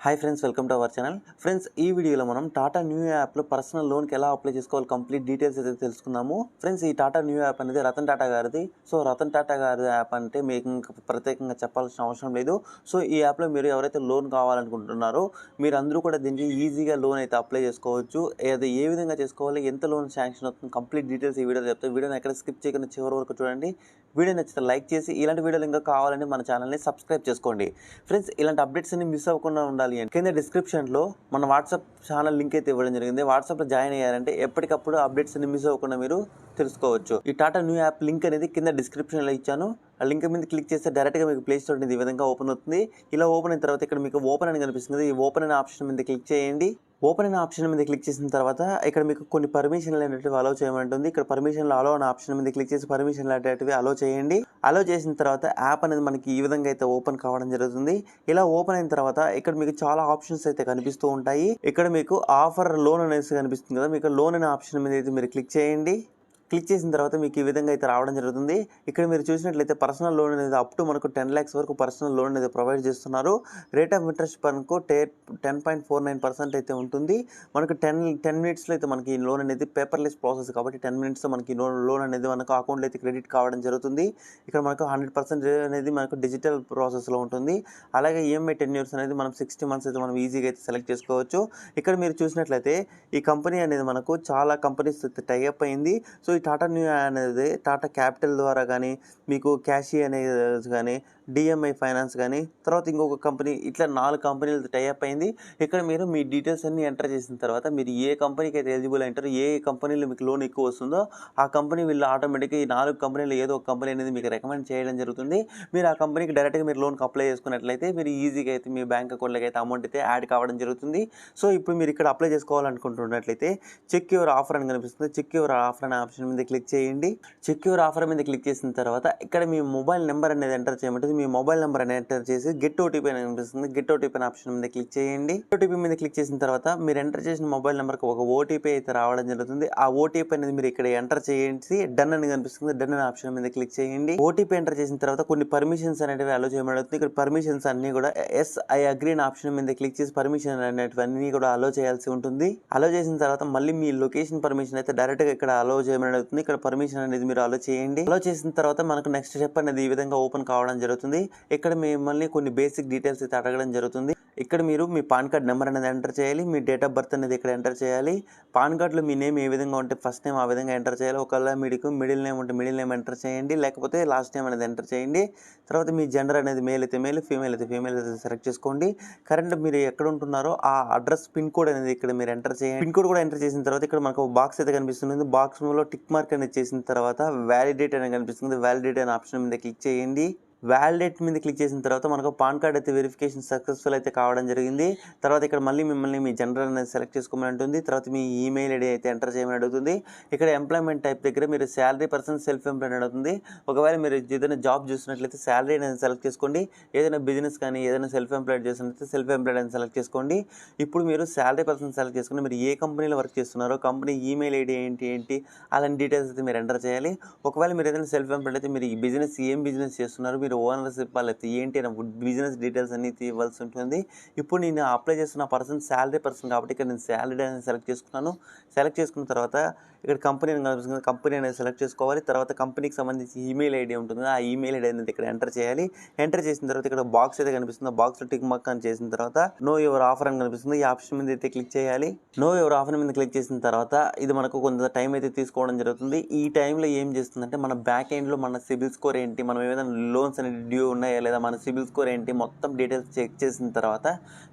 Hi friends, welcome to our channel. Friends, ఈ వీడియోలో మనం టాటా న్యూ యాప్లో పర్సనల్ లోన్కి ఎలా అప్లై చేసుకోవాలి కంప్లీట్ డీటెయిల్స్ అయితే తెలుసుకుందాము. ఫ్రెండ్స్, ఈ టాటా న్యూ యాప్ అనేది రతన్ టాటా గారిది. సో రతన్ టాటా గారి యాప్ అంటే మీకు ఇంకా ప్రత్యేకంగా చెప్పాల్సిన అవసరం లేదు. సో ఈ యాప్లో మీరు ఎవరైతే లోన్ కావాలనుకుంటున్నారో మీరు అందరూ కూడా దీనికి ఈజీగా లోన్ అయితే అప్లై చేసుకోవచ్చు. అది ఏ విధంగా చేసుకోవాలి, ఎంత లోన్ శాంక్షన్ అవుతుంది, కంప్లీట్ డీటెయిల్స్ ఈ వీడియోలో చెప్తాను. వీడియోని ఎక్కడ స్కిప్ చేయకుండా చివరి వరకు చూడండి. వీడియో నచ్చితే లైక్ చేసి ఇలాంటి వీడియోలు ఇంకా కావాలంటే మన ఛానల్ని సబ్స్క్రైబ్ చేసుకోండి. ఫ్రెండ్స్, ఇలాంటి అప్డేట్స్ అన్ని మిస్ అవ్వకుండా ఉండాలి అంటే కింద డిస్క్రిప్షన్లో మన వాట్సాప్ ఛానల్ లింక్ అయితే ఇవ్వడం జరిగింది. వాట్సాప్లో జాయిన్ అయ్యారంటే ఎప్పటికప్పుడు అప్డేట్స్ అన్ని మిస్ అవ్వకుండా మీరు తెలుసుకోవచ్చు. ఈ టాటా న్యూ యాప్ లింక్ అనేది కింద డిస్క్రిప్షన్లో ఇచ్చాను. ఆ లింక్ మీద క్లిక్ చేస్తే డైరెక్ట్గా మీకు ప్లే స్టోర్ అనేది ఈ విధంగా ఓపెన్ అవుతుంది. ఇలా ఓపెన్ అయిన తర్వాత ఇక్కడ మీకు ఓపెన్ అని కనిపిస్తుంది. ఈ ఓపెన్ అనే ఆప్షన్ మీద క్లిక్ చేయండి. ఓపెన్ అనే ఆప్షన్ మీద క్లిక్ చేసిన తర్వాత ఇక్కడ మీకు కొన్ని పర్మిషన్లు అనేటివి అలో చేయమంటుంది. ఇక్కడ పర్మిషన్లు అలో అనే ఆప్షన్ మీద క్లిక్ చేసి పర్మిషన్లు అనేటివి అలో చేయండి. అలో చేసిన తర్వాత యాప్ అనేది మనకి ఈ విధంగా అయితే ఓపెన్ కావడం జరుగుతుంది. ఇలా ఓపెన్ అయిన తర్వాత ఇక్కడ మీకు చాలా ఆప్షన్స్ అయితే కనిపిస్తూ ఉంటాయి. ఇక్కడ మీకు ఆఫర్ లోన్ అనేసి కనిపిస్తుంది కదా, మీకు లోన్ అనే ఆప్షన్ మీద అయితే మీరు క్లిక్ చేయండి. క్లిక్ చేసిన తర్వాత మీకు ఈ విధంగా అయితే రావడం జరుగుతుంది. ఇక్కడ మీరు చూసినట్లయితే పర్సనల్ లోన్ అనేది అప్ టు మనకు 10 lakhs వరకు పర్సనల్ లోన్ అనేది ప్రొవైడ్ చేస్తున్నారు. రేట్ ఆఫ్ ఇంట్రెస్ట్ మనకు 10.49% అయితే ఉంటుంది. మనకు 10 minutesలో అయితే మనకి ఈ లోన్ అనేది పేపర్లెస్ ప్రాసెస్ కాబట్టి 10 minutesలో మనకి లోన్ అనేది మనకు అకౌంట్లో అయితే క్రెడిట్ కావడం జరుగుతుంది. ఇక్కడ మనకు 100% అనేది మనకు డిజిటల్ ప్రాసెస్లో ఉంటుంది. అలాగే ఈఎంఐ 10 years అనేది మనం 60 months అయితే మనం ఈజీగా అయితే సెలెక్ట్ చేసుకోవచ్చు. ఇక్కడ మీరు చూసినట్లయితే ఈ కంపెనీ అనేది మనకు చాలా కంపెనీస్ టైఅప్ అయింది. సో టాటా న్యూ అనేది టాటా క్యాపిటల్ ద్వారా కానీ, మీకు క్యాషీ అనేది కానీ, డిఎంఐ ఫైనాన్స్ కానీ, తర్వాత ఇంకొక కంపెనీ, ఇట్లా 4 కంపెనీలతో టైఅప్ అయింది. ఇక్కడ మీరు మీ డీటెయిల్స్ అన్ని ఎంటర్ చేసిన తర్వాత మీరు ఏ కంపెనీకి అయితే ఎలిజిబుల్ అంటారో, ఏ కంపెనీలో మీకు లోన్ ఎక్కువ వస్తుందో ఆ కంపెనీ వీళ్ళు ఆటోమేటిక్గా ఈ 4 కంపెనీలు ఏదో ఒక కంపెనీ అనేది మీకు రికమెండ్ చేయడం జరుగుతుంది. మీరు ఆ కంపెనీకి డైరెక్ట్గా మీరు లోన్కి అప్లై చేసుకున్నట్లయితే మీరు ఈజీగా అయితే మీ బ్యాంక్ అకౌంట్లోకి అయితే అమౌంట్ అయితే యాడ్ కావడం జరుగుతుంది. సో ఇప్పుడు మీరు ఇక్కడ అప్లై చేసుకోవాలనుకుంటున్నట్లయితే చెక్ యువర్ ఆఫర్ అని కనిపిస్తుంది. చెక్ యువర్ ఆఫర్ అనే ఆప్షన్ మీద క్లిక్ చేయండి. చెక్ యువర్ ఆఫర్ మీద క్లిక్ చేసిన తర్వాత ఇక్కడ మీ మొబైల్ నెంబర్ అనేది ఎంటర్ చేయమంటుంది. మీ మొబైల్ నెంబర్ అనేది ఎంటర్ చేసి గెట్ ఓటీపీ అని కనిపిస్తుంది. గెట్ ఓటీపీ అనే ఆప్షన్ మీద క్లిక్ చేయండి. ఓటీపీ మీద క్లిక్ చేసిన తర్వాత మీరు ఎంటర్ చేసిన మొబైల్ నెంబర్కి ఒక ఓటీపీ అయితే రావడం జరుగుతుంది. ఆ ఓటీపీ అనేది మీరు ఇక్కడ ఎంటర్ చేసి డన్ అని కనిపిస్తుంది. డన్ అనే ఆప్షన్ మీద క్లిక్ చేయండి. ఓటీపీ ఎంటర్ చేసిన తర్వాత కొన్ని పర్మిషన్స్ అనేవి అలో చేయబడుతుంది. ఇక్కడ పర్మిషన్స్ అన్ని కూడా ఎస్ ఐ అగ్రీ అనే ఆప్షన్ మీద క్లిక్ చేసి పర్మిషన్ అనేటివి అన్ని కూడా అలో చేయాల్సి ఉంటుంది. అలో చేసిన తర్వాత మళ్ళీ మీ లొకేషన్ పర్మిషన్ అయితే డైరెక్ట్గా ఇక్కడ అలో చేయబడుతుంది. ఇక్కడ పర్మిషన్ అనేది మీరు అలో చేయండి. అలో చేసిన తర్వాత మనకు నెక్స్ట్ స్టెప్ అనేది ఈ విధంగా ఓపెన్ కావడం జరుగుతుంది. ఇక్కడ మిమ్మల్ని కొన్ని బేసిక్ డీటెయిల్స్ అయితే అడగడం జరుగుతుంది. ఇక్కడ మీరు మీ పాన్ కార్డ్ నెంబర్ అనేది ఎంటర్ చేయాలి. మీ డేట్ ఆఫ్ బర్త్ అనేది ఇక్కడ ఎంటర్ చేయాలి. పాన్ కార్డులో మీ నేమ్ ఏ విధంగా ఉంటే ఫస్ట్ నేమ్ ఆ విధంగా ఎంటర్ చేయాలి. ఒకవేళ మీకు మిడిల్ నేమ్ ఉంటే మిడిల్ నేమ్ ఎంటర్ చేయండి, లేకపోతే లాస్ట్ నేమ్ అనేది ఎంటర్ చేయండి. తర్వాత మీ జెండర్ అనేది మేల్ అయితే మేల్, ఫీమేల్ అయితే ఫీమేల్ అయితే సెలెక్ట్ చేసుకోండి. కరెంట్ మీరు ఎక్కడ ఉంటున్నారో ఆ అడ్రస్ పిన్ కోడ్ అనేది ఇక్కడ మీరు ఎంటర్ చేయండి. పిన్ కోడ్ కూడా ఎంటర్ చేసిన తర్వాత ఇక్కడ మనకు బాక్స్ అయితే కనిపిస్తుంది. బాక్స్ లో టిక్ మార్క్ అనేది చేసిన తర్వాత వ్యాలిడేట్ అనేది కనిపిస్తుంది. వ్యాలిడేట్ అనే ఆప్షన్ మీద క్లిక్ చేయండి. వ్యాలిడేట్ మీద క్లిక్ చేసిన తర్వాత మనకు పాన్ కార్డ్ అయితే వెరిఫికేషన్ సక్సెస్ఫుల్ అయితే కావడం జరిగింది. తర్వాత ఇక్కడ మళ్ళీ మిమ్మల్ని మీ జెండర్ అనేది సెలెక్ట్ చేసుకోమని ఉంటుంది. తర్వాత మీ ఈమెయిల్ ఐడి అయితే ఎంటర్ చేయమని అడుగుతుంది. ఇక్కడ ఎంప్లాయ్మెంట్ టైప్ దగ్గర మీరు శాలరీ పర్సన్ సెల్ఫ్ ఎంప్లాయ్డ్ అడుగుతుంది. ఒకవేళ మీరు ఏదైనా జాబ్ చూసినట్లయితే శాలరీ అనేది సెలెక్ట్ చేసుకోండి. ఏదైనా బిజినెస్ కానీ ఏదైనా సెల్ఫ్ ఎంప్లాయ్డ్ చేసినట్లయితే సెల్ఫ్ ఎంప్లాయ్డ్ అని సెలెక్ట్ చేసుకోండి. ఇప్పుడు మీరు శాలరీ పర్సన్ సెలెక్ట్ చేసుకుని మీరు ఏ కంపెనీలో వర్క్ చేస్తున్నారో, కంపెనీ ఈమెయిల్ ఐడి ఏంటి అలాంటి డీటెయిల్స్ అయితే మీరు ఎంటర్ చేయాలి. ఒకవేళ మీరు ఏదైనా సెల్ఫ్ ఎంప్లాయ్డ్ అయితే మీరు ఈ బిజినెస్ ఏం బిజినెస్ చేస్తున్నారు, మీరు ఓనర్షిప్ లేకపోతే ఏంటి అని బిజినెస్ డీటెయిల్స్ అన్ని ఇవ్వాల్సి ఉంటుంది. ఇప్పుడు నేను అప్లై చేస్తున్న పర్సన్ శాలరీ పర్సన్ కాబట్టి ఇక్కడ నేను శాలరీ అనేది సెలెక్ట్ చేసుకున్నాను. సెలెక్ట్ చేసుకున్న తర్వాత ఇక్కడ కంపెనీ కనిపిస్తుంది. కంపెనీ అనేది సెలెక్ట్ చేసుకోవాలి. తర్వాత కంపెనీకి సంబంధించి ఈమెయిల్ ఐడి ఉంటుంది. ఆ ఈమెయిల్ ఐడి అనేది ఇక్కడ ఎంటర్ చేయాలి. ఎంటర్ చేసిన తర్వాత ఇక్కడ బాక్స్ అయితే కనిపిస్తుంది. బాక్స్లో టిక్ మార్క్ అని చేసిన తర్వాత నో యువర్ ఆఫర్ అని కనిపిస్తుంది. ఈ ఆప్షన్ మీద అయితే క్లిక్ చేయాలి. నో యువర్ ఆఫర్ మీద క్లిక్ చేసిన తర్వాత ఇది మనకు కొంత టైం అయితే తీసుకోవడం జరుగుతుంది. ఈ టైంలో ఏం చేస్తుందంటే మన బ్యాక్ ఎండ్లో మన సిబిల్ స్కోర్ ఏంటి, మనం ఏదైనా లోన్స్ అనేది డ్యూ ఉన్నాయా లేదా, మన సిబిల్ స్కోర్ ఏంటి మొత్తం డీటెయిల్స్ చెక్ చేసిన తర్వాత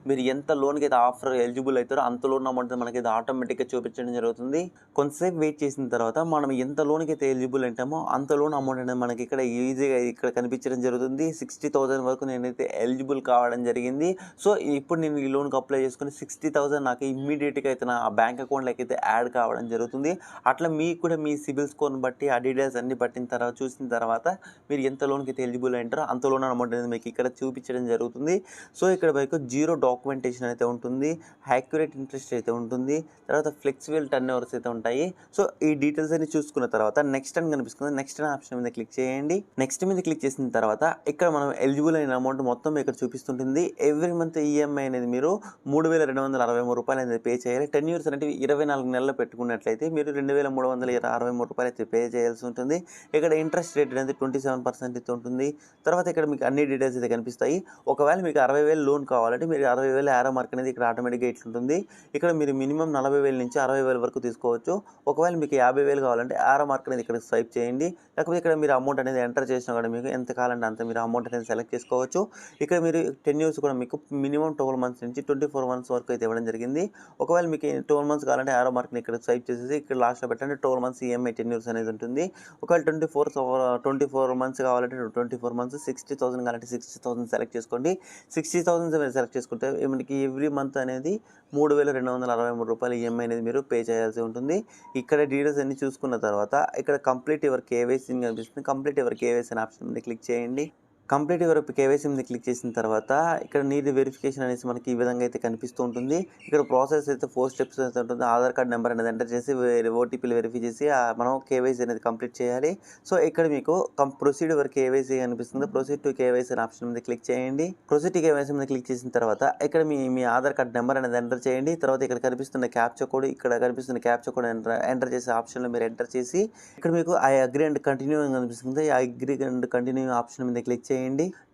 మీరు ఎంత లోన్కి అయితే ఆఫర్ ఎలిజిబుల్ అవుతారో అంత లోన్ అమౌంట్ మనకి అయితే ఆటోమేటిక్గా చూపించడం జరుగుతుంది. కొంతసేపు వెయిట్ చేసిన తర్వాత మనం ఎంత లోన్కి అయితే ఎలిజిబుల్ అంటామో అంత లోన్ అమౌంట్ అనేది మనకి ఇక్కడ ఈజీగా ఇక్కడ కనిపించడం జరుగుతుంది. 60,000 వరకు నేనైతే ఎలిజిబుల్ కావడం జరిగింది. సో ఇప్పుడు నేను ఈ లోన్కి అప్లై చేసుకుని 60,000 నాకు ఇమ్మీడియట్గా అయితే నా బ్యాంక్ అకౌంట్లోకి అయితే యాడ్ కావడం జరుగుతుంది. అట్లా మీకు కూడా మీ సిబిల్ స్కోర్ని బట్టి ఆ డీటెయిల్స్ అన్ని పట్టిన తర్వాత చూసిన తర్వాత మీరు ఎంత లోన్కి అయితే ఎలిజిబుల్ ఎలిజిబుల్ అంటారో అంత లోన్ అమౌంట్ అనేది మీకు ఇక్కడ చూపించడం జరుగుతుంది. సో ఇక్కడ మీకు జీరో డాక్యుమెంటేషన్ అయితే ఉంటుంది, యాక్యురేట్ ఇంట్రెస్ట్ అయితే ఉంటుంది, తర్వాత ఫ్లెక్సిబుల్ టర్న్ ఓవర్స్ అయితే ఉంటాయి. సో ఈ డీటెయిల్స్ అన్ని చూసుకున్న తర్వాత నెక్స్ట్ అని కనిపిస్తుంది, నెక్స్ట్ అనే ఆప్షన్ మీద క్లిక్ చేయండి. నెక్స్ట్ మీద క్లిక్ చేసిన తర్వాత ఇక్కడ మనం ఎలిజిబుల్ అయిన అమౌంట్ మొత్తం ఇక్కడ చూపిస్తుంటుంది. ఎవ్రీ మంత్ ఈఎంఐ అనేది మీరు 3,263 రూపాయలు అనేది పే చేయాలి. 10 ఇయర్స్ అంటే 24 నెలలు పెట్టుకున్నట్లయితే మీరు 2,363 రూపాయలు అయితే పే చేయాల్సి ఉంటుంది. ఇక్కడ ఇంట్రెస్ట్ రేట్ అనేది 27% అయితే ఉంటుంది. తర్వాత ఇక్కడ మీకు అన్ని డీటెయిల్స్ అయితే కనిపిస్తాయి. ఒకవేళ మీకు 60,000 లోన్ కావాలంటే మీరు 60,000 యారో మార్క్ అనేది ఇక్కడ ఆటోమేటిక్గా ఇట్లుంటుంది. ఇక్కడ మీరు మినిమం 40,000 నుంచి 60,000 వరకు తీసుకోవచ్చు. ఒకవేళ మీకు 50,000 కావాలంటే యారో మార్క్ అనేది ఇక్కడ స్వైప్ చేయండి. లేకపోతే ఇక్కడ మీరు అమౌంట్ అనేది ఎంటర్ చేసినా కూడా మీకు ఎంత కావాలంటే అంత మీరు అమౌంట్ అనేది సెలెక్ట్ చేసుకోవచ్చు. ఇక్కడ మీరు 10 ఇయర్స్ కూడా మీకు మినిమం 12 మంత్స్ నుంచి 24 మంత్స్ వరకు అయితే ఇవ్వడం జరిగింది. ఒకవేళ మీకు 12 మంత్స్ కావాలంటే యారో మార్క్ని ఇక్కడ స్వైప్ చేసేసి ఇక్కడ లాస్ట్లో పెట్టండి 12 మంత్స్ ఈఎంఐ 10 ఇయర్స్ అనేది ఉంటుంది. ఒకవేళ 24 మంత్స్ కావాలంటే 24 మంత్స్, 60,000 కావాలంటే 60,000 సెలెక్ట్ చేసుకోండి. 60,000 మీరు సెలెక్ట్ చేసుకుంటే మనకి ఎవ్రీ మంత్ అనేది 3,263 రూపాయలు ఈఎంఐ అనేది మీరు పే చేయాల్సి ఉంటుంది. ఇక్కడ డీటెయిల్స్ అన్ని చూసుకున్న తర్వాత ఇక్కడ కంప్లీట్ యువర్ కేవైసీ అని కనిపిస్తుంది. కంప్లీట్ యువర్ కేవైసీ అనే ఆప్షన్ మీద క్లిక్ చేయండి. కంప్లీట్ యువర్ కేవైసీ మీద క్లిక్ చేసిన తర్వాత ఇక్కడ నీడ్ వెరిఫికేషన్ అనేసి మనకి ఈ విధంగా అయితే కనిపిస్తూ ఉంటుంది. ఇక్కడ ప్రాసెస్ అయితే 4 స్టెప్స్ అయితే ఉంటుంది. ఆధార్ కార్డ్ నెంబర్ అనేది ఎంటర్ చేసి ఓటీపీలు వెరిఫై చేసి మనం కేవైసీ అనేది కంప్లీట్ చేయాలి. సో ఇక్కడ మీకు ప్రొసీడ్ యువర్ కేవైసీ కనిపిస్తుంది. ప్రొసీడ్ టు కేవైసీ అనే ఆప్షన్ మీద క్లిక్ చేయండి. ప్రొసీడ్ టు కేవైసీ మీద క్లిక్ చేసిన తర్వాత ఇక్కడ మీ ఆధార్ కార్డ్ నెంబర్ అనేది ఎంటర్ చేయండి. తర్వాత ఇక్కడ కనిపిస్తున్న క్యాప్చా కోడ్, ఇక్కడ కనిపిస్తున్న క్యాప్చా కోడ్ ఎంటర్ చేసే ఆప్షన్లో మీరు ఎంటర్ చేసి ఇక్కడ మీకు ఐ అగ్రీ అండ్ కంటిన్యూ అని కనిపిస్తుంది. I agree and continue option మీద క్లిక్ చేయండి.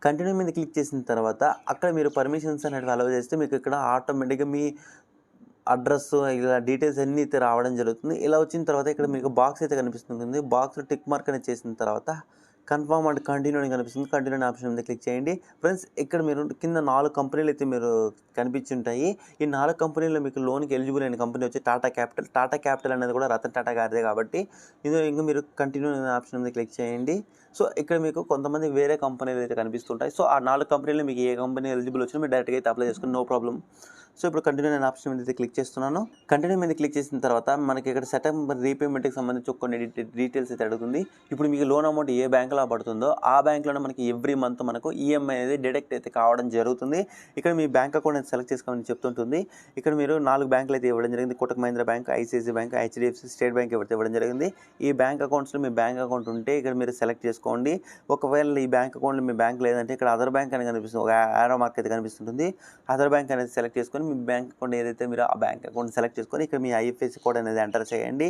కంటిన్యూ మీద క్లిక్ చేసిన తర్వాత అక్కడ మీరు పర్మిషన్స్ అనేవి అలౌ చేస్తే మీకు ఇక్కడ ఆటోమేటిక్గా మీ అడ్రస్ ఇలా డీటెయిల్స్ అన్నీ అయితే రావడం జరుగుతుంది. ఇలా వచ్చిన తర్వాత ఇక్కడ మీకు బాక్స్ అయితే కనిపిస్తుంది. బాక్స్లో టిక్ మార్క్ అనేది చేసిన తర్వాత కన్ఫర్మ్ అండ్ కంటిన్యూ అని కనిపిస్తుంది. కంటిన్యూ అనే ఆప్షన్ మీద క్లిక్ చేయండి. ఫ్రెండ్స్ ఇక్కడ మీరు కింద 4 కంపెనీలు అయితే మీరు కనిపించుంటాయి. ఈ 4 కంపెనీల్లో మీకు లోన్కి ఎలిజిబుల్ అయిన కంపెనీ వచ్చి టాటా క్యాపిటల్. టాటా క్యాపిటల్ అనేది కూడా రతన్ టాటా గారిదే కాబట్టి ఇది ఇంకా మీరు కంటిన్యూ అనే ఆప్షన్ మీద క్లిక్ చేయండి. సో ఇక్కడ మీకు కొంతమంది వేరే కంపెనీలు అయితే కనిపిస్తుంటాయి. సో ఆ 4 కంపెనీలు మీకు ఏ కంపెనీ ఎలిజిబుల్ వచ్చినా మీరు డైరెక్ట్గా అయితే అప్లై చేసుకుని నో ప్రాబ్లం. సో ఇప్పుడు కంటిన్యూ అనే ఆప్షన్ మీద అయితే క్లిక్ చేస్తున్నాను. కంటిన్యూ మీద క్లిక్ చేసిన తర్వాత మనకి ఇక్కడ సెటప్ రీపేమెంట్కి సంబంధించి కొన్ని డీటెయిల్స్ అయితే అడుగుతుంది. ఇప్పుడు మీకు లోన్ అమౌంట్ ఏ బ్యాంకులో పడుతుందో ఆ బ్యాంకులోనే మనకి ఎవ్రీ మంత్ మనకు ఈఎంఐ అనేది డిడక్ట్ అయితే కావడం జరుగుతుంది. ఇక్కడ మీ బ్యాంక్ అకౌంట్ అయితే సెలెక్ట్ చేసుకోమని చెప్తుంటుంది. ఇక్కడ మీరు 4 బ్యాంకులు అయితే ఇవ్వడం జరిగింది. Kotak Mahindra bank, ICICI bank, HDFC, state bank ఇవ్వడం జరిగింది. ఈ బ్యాంక్ అకౌంట్స్లో మీ బ్యాంక్ అకౌంట్ ఉంటే ఇక్కడ మీరు సెలెక్ట్ చేసుకోండి. ఒకవేళ ఈ బ్యాంక్ అకౌంట్లో మీ బ్యాంక్ లేదంటే ఇక్కడ అదర్ బ్యాంక్ అనేది కనిపిస్తుంది, ఒక యారో మార్క్ అయితే కనిపిస్తుంటుంది. అదర్ బ్యాంక్ అనేది సెలెక్ట్ చేసుకొని మీ బ్యాంక్ అకౌంట్ ఏదైతే మీరు ఆ బ్యాంక్ అకౌంట్ సెలెక్ట్ చేసుకొని ఇక్కడ మీ ఐఎఫ్ఎస్సి కోడ్ అనేది ఎంటర్ చేయండి.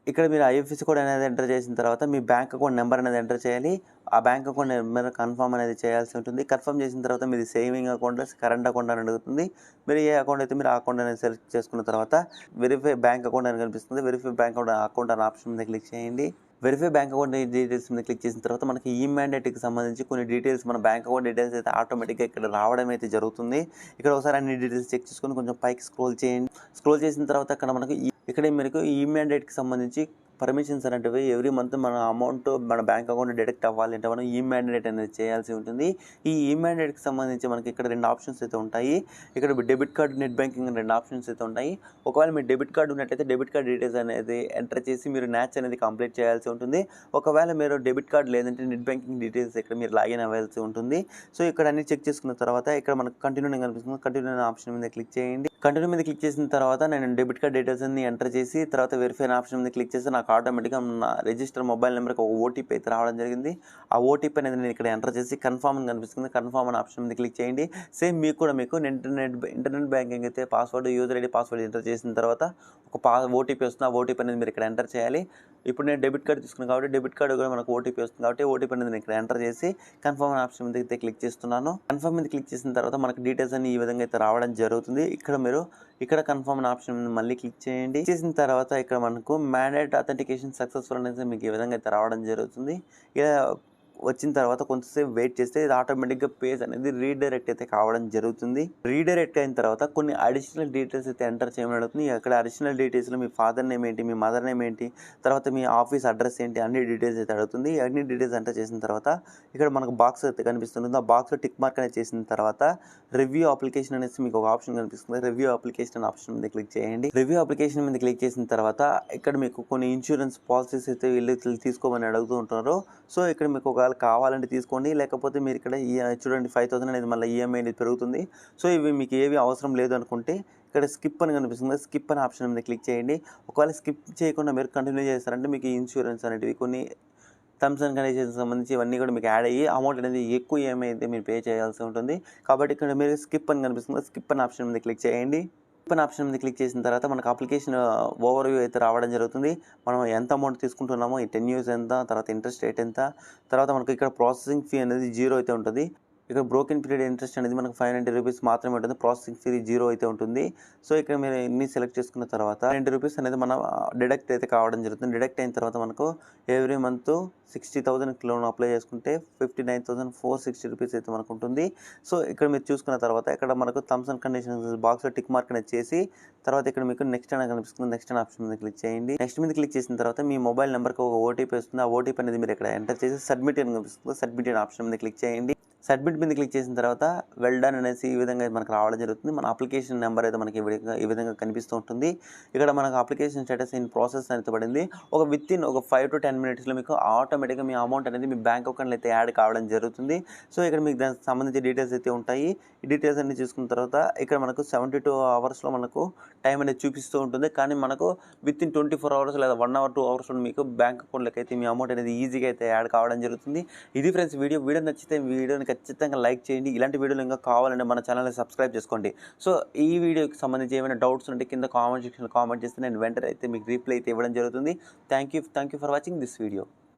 ఇక్కడ మీరు ఐఎఫ్ఎస్సి కోడ్ అనేది ఎంటర్ చేసిన తర్వాత మీ బ్యాంక్ అకౌంట్ నెంబర్ అనేది ఎంటర్ చేయాలి. ఆ బ్యాంక్ అకౌంట్ నెంబర్ కన్ఫర్మ్ అనేది చేయాల్సి ఉంటుంది. కన్ఫర్మ్ చేసిన తర్వాత మీది సేవింగ్ అకౌంట్, కరెంట్ అకౌంట్ అని అడుగుతుంది. మీరు ఏ అకౌంట్ అయితే మీరు ఆ అకౌంట్ అనేది సెలెక్ట్ చేసుకున్న తర్వాత వెరిఫై బ్యాంక్ అకౌంట్ అని కనిపిస్తుంది. వెరిఫై బ్యాంక్ అకౌంట్ అనే ఆప్షన్ మీద క్లిక్ చేయండి. వెరిఫై బ్యాంక్ అకౌంట్ డీటెయిల్స్ మీద క్లిక్ చేసిన తర్వాత మనకి ఈ మ్యాండేట్కి సంబంధించి కొన్ని డీటెయిల్స్ మన బ్యాంక్ అకౌంట్ డీటెయిల్స్ అయితే ఆటోమేటిక్గా ఇక్కడ రావడం అయితే జరుగుతుంది. ఇక్కడ ఒకసారి అన్ని డీటెయిల్స్ చెక్ చేసుకొని కొంచెం పైకి స్క్రోల్ చేయండి. స్క్రోల్ చేసిన తర్వాత అక్కడ మనకు ఇక్కడ మీకు ఈ మ్యాండేట్కి సంబంధించి పర్మిషన్స్ అనేటివి ఎవ్రీ మంత్ మన అమౌంట్ మన బ్యాంక్ అకౌంట్ డిడక్ట్ అవ్వాలి అంటే మనం ఈ మ్యాండేట్ అనేది చేయాల్సి ఉంటుంది. ఈ మ్యాండేట్కి సంబంధించి మనకి ఇక్కడ 2 ఆప్షన్స్ అయితే ఉంటాయి. ఇక్కడ debit card, net banking 2 options అయితే ఉంటాయి. ఒకవేళ మీరు డెబిట్ కార్డు ఉన్నట్టయితే డెబిట్ కార్డ్ డీటెయిల్స్ అనేది ఎంటర్ చేసి మీరు న్యాచ్ అనేది కంప్లీట్ చేయాల్సి ఉంటుంది. ఒకవేళ మీరు డెబిట్ కార్డు లేదంటే నెట్ బ్యాంకింగ్ డీటెయిల్స్ ఇక్కడ మీరు లాగిన్ అవ్వాల్సి ఉంటుంది. సో ఇక్కడ అన్ని చెక్ చేసుకున్న తర్వాత ఇక్కడ మనకు కంటిన్యూ కనిపిస్తుంది. కంటిన్యూ అనే ఆప్షన్ మీద క్లిక్ చేయండి. కంటిన్యూ మీద క్లిక్ చేసిన తర్వాత నేను డెబిట్ కార్డ్ డీటెయిల్స్ అన్ని ఎంటర్ చేసి తర్వాత వెరిఫై ఆప్షన్ మీద క్లిక్ చేసి నాకు ఆటోమేటిక్గా నా రిజిస్టర్ మొబైల్ నెంబర్కి ఒక ఓటీపీ అయితే రావడం జరిగింది. ఆ ఓటీపీ అనేది నేను ఇక్కడ ఎంటర్ చేసి కన్ఫర్మ్ అని కనిపిస్తుంది. కన్ఫర్మ్ అనే ఆప్షన్ మీద క్లిక్ చేయండి. సేమ్ మీకు ఇంటర్నెట్ బ్యాంకింగ్ అయితే password, user ID, password enter చేసిన తర్వాత ఒక ఓటీపీ వస్తుంది. ఆ ఓటీపీ అనేది మీరు ఇక్కడ ఎంటర్ చేయాలి. ఇప్పుడు నేను డెబిట్ కార్డ్ తీసుకున్నాను కాబట్టి డెబిట్ కార్డు కూడా మనకు ఓటీపీ వస్తుంది కాబట్టి ఓటీపీ అనేది నేను ఇక్కడ ఎంటర్ చేసి కన్ఫర్మ్ అనే ఆప్షన్ మీద అయితే క్లిక్ చేస్తున్నాను. కన్ఫర్మ్ మీద క్లిక్ చేసిన తర్వాత మనకు డీటెయిల్స్ అన్ని ఈ విధంగా అయితే రావడం జరుగుతుంది. ఇక్కడ కన్ఫర్మ్ అనే ఆప్షన్ మీద మళ్ళీ క్లిక్ చేయండి. చేసిన తర్వాత ఇక్కడ మనకు మ్యాండేట్ అథెంటికేషన్ సక్సెస్ఫుల్ అనేది మీకు ఈ విధంగా అయితే రావడం జరుగుతుంది. ఇలా వచ్చిన తర్వాత కొంతసేపు వెయిట్ చేస్తే ఇది ఆటోమేటిక్గా పేజ్ అనేది రీడైరెక్ట్ అయితే కావడం జరుగుతుంది. రీడైరెక్ట్ అయిన తర్వాత కొన్ని అడిషనల్ డీటెయిల్స్ అయితే ఎంటర్ చేయమని అడుగుతుంది. అక్కడ అడిషనల్ డీటెయిల్స్లో మీ ఫాదర్ నేమ్ ఏంటి, మీ మదర్ నేమ్ ఏంటి, తర్వాత మీ ఆఫీస్ అడ్రస్ ఏంటి, అన్ని డీటెయిల్స్ అయితే అడుగుతుంది. అన్ని డీటెయిల్స్ ఎంటర్ చేసిన తర్వాత ఇక్కడ మనకు బాక్స్ అయితే కనిపిస్తుంది. ఆ బాక్స్లో టిక్ మార్క్ అనేది చేసిన తర్వాత రివ్యూ అప్లికేషన్ అనేసి మీకు ఒక ఆప్షన్ కనిపిస్తుంది. రివ్యూ అప్లికేషన్ ఆప్షన్ మీద క్లిక్ చేయండి. రివ్యూ అప్లికేషన్ మీద క్లిక్ చేసిన తర్వాత ఇక్కడ మీకు కొన్ని ఇన్సూరెన్స్ పాలసీస్ అయితే వీళ్ళు తీసుకోమని అడుగుతూ ఉంటారు. సో ఇక్కడ మీకు ఒక ఒకవేళ కావాలంటే తీసుకోండి, లేకపోతే మీరు ఇక్కడ చూడండి 5000 అనేది మళ్ళీ ఈఎంఐ అనేది పెరుగుతుంది. సో ఇవి మీకు ఏవి అవసరం లేదు అనుకుంటే ఇక్కడ స్కిప్ అని కనిపిస్తుంది, స్కిప్ అనే ఆప్షన్ మీద క్లిక్ చేయండి. ఒకవేళ స్కిప్ చేయకుండా మీరు కంటిన్యూ చేస్తారంటే మీకు ఇన్సూరెన్స్ అనేటివి కొన్ని టర్మ్స్ అండ్ కండిషన్స్ సంబంధించి ఇవన్నీ కూడా మీకు యాడ్ అయ్యి అమౌంట్ అనేది ఎక్కువ ఈఎంఐ అయితే మీరు పే చేయాల్సి ఉంటుంది. కాబట్టి ఇక్కడ మీరు స్కిప్ అని కనిపిస్తుంది, స్కిప్ అనే ఆప్షన్ మీద క్లిక్ చేయండి. స్కిప్ అనే ఆప్షన్ మీద క్లిక్ చేసిన తర్వాత మనకు అప్లికేషన్ ఓవర్వ్యూ అయితే రావడం జరుగుతుంది. మనం ఎంత అమౌంట్ తీసుకుంటున్నామో, ఈ 10 years ఎంత, తర్వాత ఇంట్రెస్ట్ రేట్ ఎంత, తర్వాత మనకు ఇక్కడ ప్రాసెసింగ్ ఫీ అనేది 0 అయితే ఉంటుంది. ఇక్కడ బ్రోకెన్ పీరియడ్ ఇంట్రెస్ట్ అనేది మనకు 590 రూపీస్ మాత్రమే ఉంటుంది. ప్రాసెసింగ్ ఫీ 0 అయితే ఉంటుంది. సో ఇక్కడ మీరు ఇన్ని సెలెక్ట్ చేసుకున్న తర్వాత 90 రూపీస్ అనేది మన డిడక్ట్ అయితే కావడం జరుగుతుంది. డిడక్ట్ అయిన తర్వాత మనకు ఎవ్రీ మంత్ 60,000 లోన్ అప్లై చేసుకుంటే 59,460 రూపీస్ అయితే మనకు ఉంటుంది. సో ఇక్కడ మీరు చూసుకున్న తర్వాత ఇక్కడ మనకు టర్మ్స్ అండ్ కండిషన్స్ బాక్స్లో టిక్ మార్క్ అనేది చేసి తర్వాత ఇక్కడ మీకు నెక్స్ట్ అని కనిపిస్తుంది, నెక్స్ట్ అనే ఆప్షన్ మీద క్లిక్ చేయండి. నెక్స్ట్ మీద క్లిక్ చేసిన తర్వాత మీ మొబైల్ నెంబర్కి ఒక ఓటీపీ వస్తుంది. ఆ ఓటీపీ అనేది మీరు ఇక్కడ ఎంటర్ చేసి సబ్మిట్ అని కనిపిస్తుంది, సబ్మిట్ అనే ఆప్షన్ మీద క్లిక్ చేయండి. సబ్మిట్ మీద క్లిక్ చేసిన తర్వాత వెల్ డన్ అనేసి ఈ విధంగా మనకు రావడం జరుగుతుంది. మన అప్లికేషన్ నెంబర్ అయితే మనకి ఈ విధంగా కనిపిస్తూ ఉంటుంది. ఇక్కడ మనకు అప్లికేషన్ స్టేటస్ ఇన్ ప్రాసెస్ అనేది పడింది. ఒక 5 to 10 minutesలో మీకు ఆటోమేటిక్గా మీ అమౌంట్ అనేది మీ బ్యాంక్ అకౌంట్లో అయితే యాడ్ కావడం జరుగుతుంది. సో ఇక్కడ మీకు దానికి సంబంధించి డీటెయిల్స్ అయితే ఉంటాయి. ఈ డీటెయిల్స్ అన్ని చూసుకున్న తర్వాత ఇక్కడ మనకు 72 hours మనకు టైం అనేది చూపిస్తూ ఉంటుంది. కానీ మనకు విత్ ఇన్ 24 hours లేదా 1 hour 2 hours మీకు బ్యాంక్ అకౌంట్లోకి అయితే మీ అమౌంట్ అనేది ఈజీగా అయితే యాడ్ కావడం జరుగుతుంది. ఇది ఫ్రెండ్స్ వీడియో నచ్చితే వీడియోని ఖచ్చితంగా లైక్ చేయండి. ఇలాంటి వీడియోలు ఇంకా కావాలంటే మన ఛానల్ని సబ్స్క్రైబ్ చేసుకోండి. సో ఈ వీడియోకి సంబంధించి ఏమైనా డౌట్స్ ఉంటే కింద కామెంట్ సెక్షన్లో కామెంట్ చేస్తే నేను వెంటనే అయితే మీకు రిప్లై అయితే ఇవ్వడం జరుగుతుంది. Thank you for watching this video.